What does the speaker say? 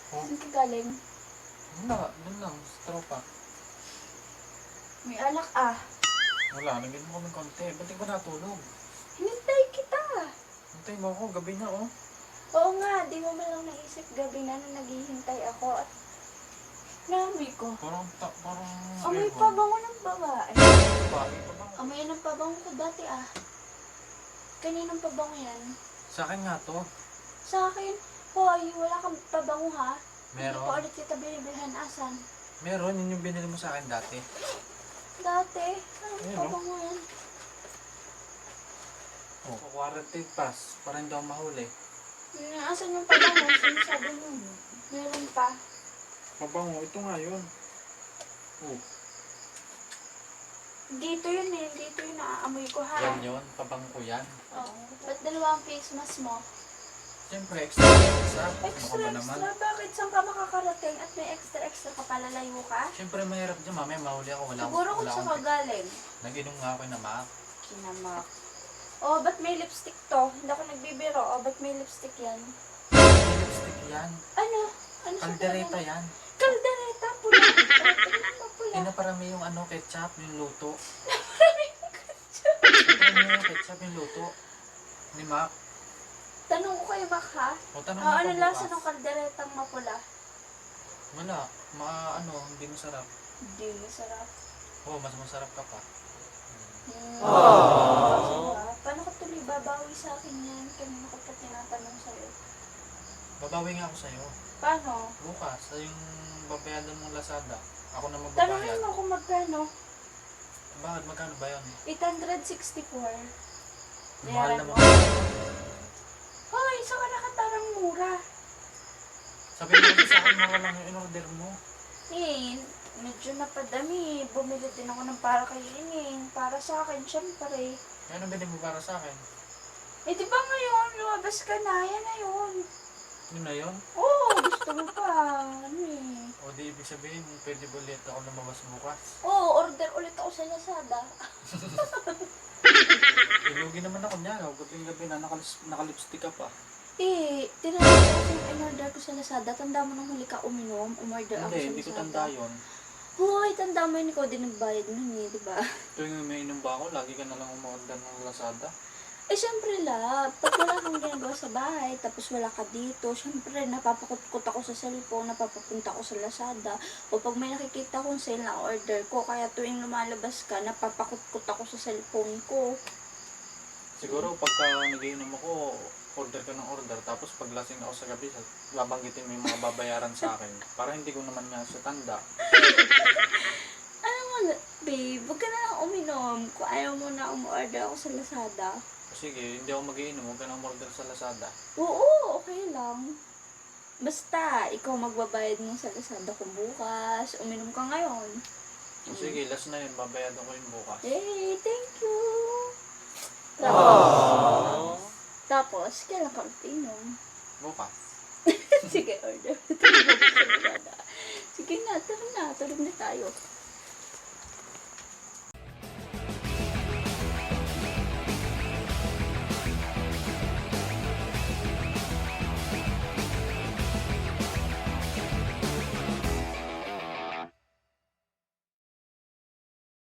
Oh, Saan ka galing? wala. Doon lang, sa tropa. May alak ah. Wala, nag-inom kami konti. Ba't di ba natulog? Hinintay kita. Hintay mo ako, gabi na oh. Oo nga, di mo man lang naisip gabi na nung naghihintay ako at naamoy ko. Parang Amoy aircon. pabango ng babae. Bahay pa ba? Amoy ng pabango ko dati ah. Kaninong pabango yan? Sa akin nga to. Sa akin, hoy, wala kang pabango ha. Hindi pa Meron. ulit kita binibilhan asan. Meron, yun yung binili mo sa akin dati. Dati, anong Ayun, pabango yan? Oh, quarantine pass. Para hindi ako mahuli. Asan yung pabango? Sinasabi mo, meron pa. Mabango, ito nga yun. Oh, Dito yun eh, dito yun naaamoy ko ha. yan yun. Pabango ko yan. Oo. Ba't dalawang face mask mo? Siyempre, extra. Ano Extra, ka ba naman? extra? Bakit saan ka makakarating at may extra, extra ka palalayo ka? Siyempre, mahirap dyan. Mamaya mahuli ako. Siguro kung saan ka galing. Nag-inom nga ako na maak. Kinamak. Oh, ba't may lipstick to? Hindi ako nagbibiro. Oh, ba't may lipstick yan? Lipstick yan. Ano? Ano sa Kaldereta talaga? yan. Kaldereta, pula. Pula. Inaparami yung ketchup, yung luto. Maraming ketchup. Inaparami yung ketchup, yung luto. Ni Mac. Tanong ko kayo ba ha? O, tanong Ah, mo ano pa lasa bukas. ng kalderetang mapula? Wala. Hindi masarap. Hindi masarap. Oo, mas masarap ka pa. Paano ka tuloy babawi sa akin yan? Kanina ko pa tinatanong sa'yo. Babawi nga ako sa'yo. Paano? Bukas, yung babayadan mong Lazada. Ako na Tanongin magbabayad. mo kung magkano. Bakit? Magkano ba yun? 864. Mahal Bayaran naman. mo. Hoy, saan ka nakatarang mura? Sabi mo kasi sa akin, mura lang yung in-order mo. Eh, medyo napadami. Bumili din ako ng para kay Ining. Para sa akin, syempre. Ano bilhin mo para sa akin? Eh, di ba ngayon, lumabas ka na? Yan na yun. Yun na yun? Oo, gusto mo pa. Ano eh. O di ibig sabihin, pwede ba ulit ako lumabas bukas? Oo, order ulit ako sa Lazada. Ilugi naman ako niya. Gabi-gabi na nakalipstick ka pa. Eh, tinanong ko yung in-order ko sa Lazada. Tanda mo nung huli ka uminom, umorder ako sa Lazada. Hindi ko tanda yun. Hoy, tanda mo yun, ikaw din nagbayad nun eh, di ba? Tuwing may inom ba ako, lagi ka na lang umorder ng Lazada. Eh, syempre la, pag wala kang ginagawa sa bahay, tapos wala ka dito, syempre, napapakot ako sa cellphone, napapapunta ako sa Lazada, o pag may nakikita kong sale na order ko, kaya tuwing lumalabas ka, napapakot ako sa cellphone ko. Siguro pagka nagiinom ako, order ka ng order, tapos pag lasing ako sa gabi, babanggitin mo yung mga babayaran sa akin, para hindi ko naman nga sa tanda. Alam mo, babe, huwag ka na lang uminom kung ayaw mo na umorder ako sa Lazada. Sige, hindi ako magiinom, huwag ka na umorder sa Lazada. Oo, okay lang. Basta, ikaw magbabayad mo sa Lazada ko bukas. Uminom ka ngayon. Sige, last na yun, babayadan ko yun bukas. Hey, thank you! Tapos, kailan ka uminom? Bukas. Sige, order. Tulog ako sa Lazada. Sige na, tulog na tayo.